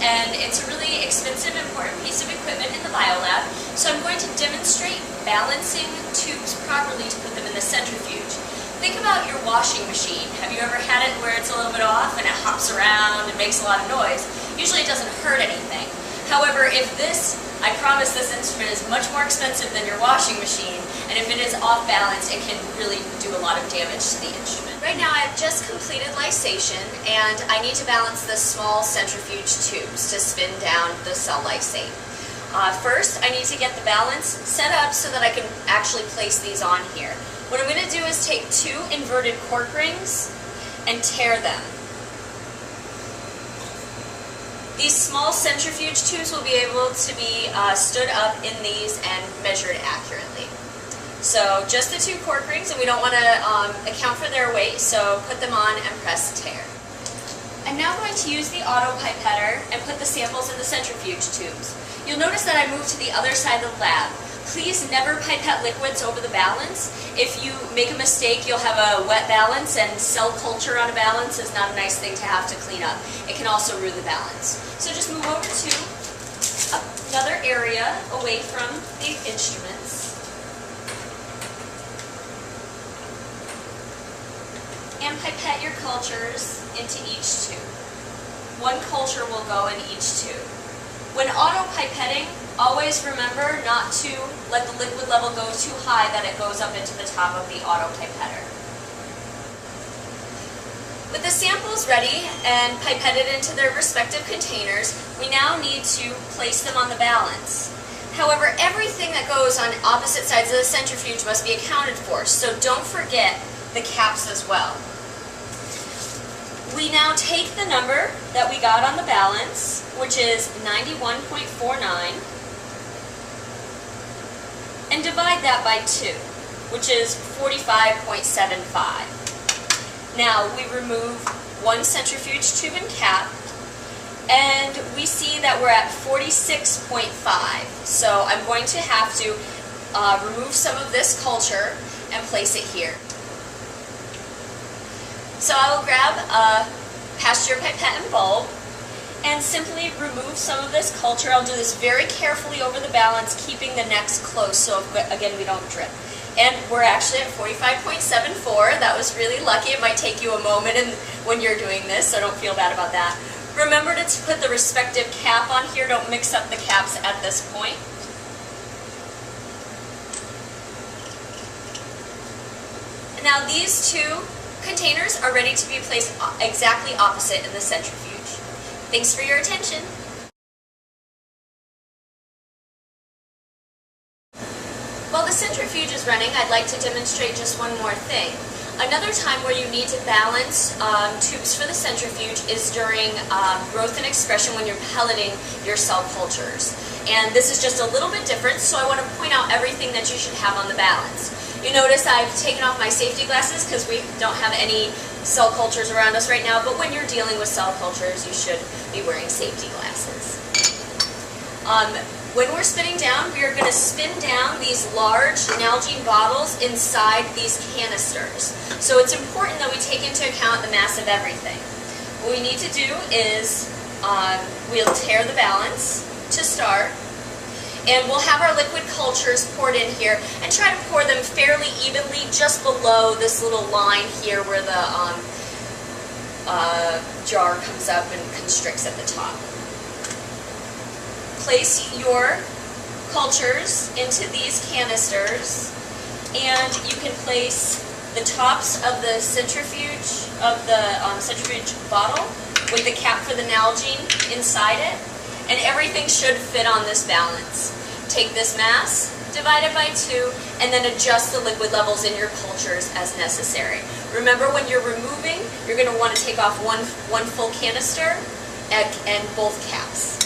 and it's a really expensive, important piece of equipment in the biolab. So I'm going to demonstrate balancing tubes properly to put them in the centrifuge. Think about your washing machine. Have you ever had it where it's a little bit off and it hops around and makes a lot of noise? Usually it doesn't hurt anything. However, I promise this instrument is much more expensive than your washing machine, and if it is off balance, it can really do a lot of damage to the instrument. Right now I've just completed lysation, and I need to balance the small centrifuge tubes to spin down the cell lysate. First, I need to get the balance set up so that I can actually place these on here. What I'm going to do is take 2 inverted cork rings and tear them. These small centrifuge tubes will be able to be stood up in these and measured accurately. So just the 2 cork rings, and we don't want to account for their weight, so put them on and press tear. I'm now going to use the auto pipetter and put the samples in the centrifuge tubes. You'll notice that I moved to the other side of the lab. Please never pipette liquids over the balance. If you make a mistake, you'll have a wet balance, and cell culture on a balance is not a nice thing to have to clean up. It can also ruin the balance. So just move over to another area away from the instruments. And pipette your cultures into each tube. 1 culture will go in each tube. When auto-pipetting, always remember not to let the liquid level go too high that it goes up into the top of the auto-pipetter. With the samples ready and pipetted into their respective containers, we now need to place them on the balance. However, everything that goes on opposite sides of the centrifuge must be accounted for, so don't forget the caps as well. We now take the number that we got on the balance, which is 91.49, and divide that by 2, which is 45.75. Now we remove 1 centrifuge tube and cap, and we see that we're at 46.5. So I'm going to have to remove some of this culture and place it here. So I will grab a pasture pipette and bulb and simply remove some of this culture. I'll do this very carefully over the balance, keeping the necks close so again we don't drip. And we're actually at 45.74. That was really lucky. It might take you a moment when you're doing this, so don't feel bad about that. Remember to put the respective cap on here. Don't mix up the caps at this point. And now these 2 containers are ready to be placed exactly opposite in the centrifuge. Thanks for your attention. While the centrifuge is running, I'd like to demonstrate just one more thing. Another time where you need to balance tubes for the centrifuge is during growth and expression when you're pelleting your cell cultures. And this is just a little bit different, so I want to point out everything that you should have on the balance. You notice I've taken off my safety glasses because we don't have any cell cultures around us right now, but when you're dealing with cell cultures, you should be wearing safety glasses. When we're spinning down, we are going to spin down these large Nalgene bottles inside these canisters. So it's important that we take into account the mass of everything. What we need to do is we'll tear the balance to start, and we'll have our liquid cultures poured in here and try to pour them fairly evenly just below this little line here where the jar comes up and constricts at the top. Place your cultures into these canisters, and you can place the tops of the centrifuge bottle with the cap for the Nalgene inside it, and everything should fit on this balance. Take this mass, divide it by 2, and then adjust the liquid levels in your cultures as necessary. Remember, when you're removing, you're going to want to take off one full canister and both caps.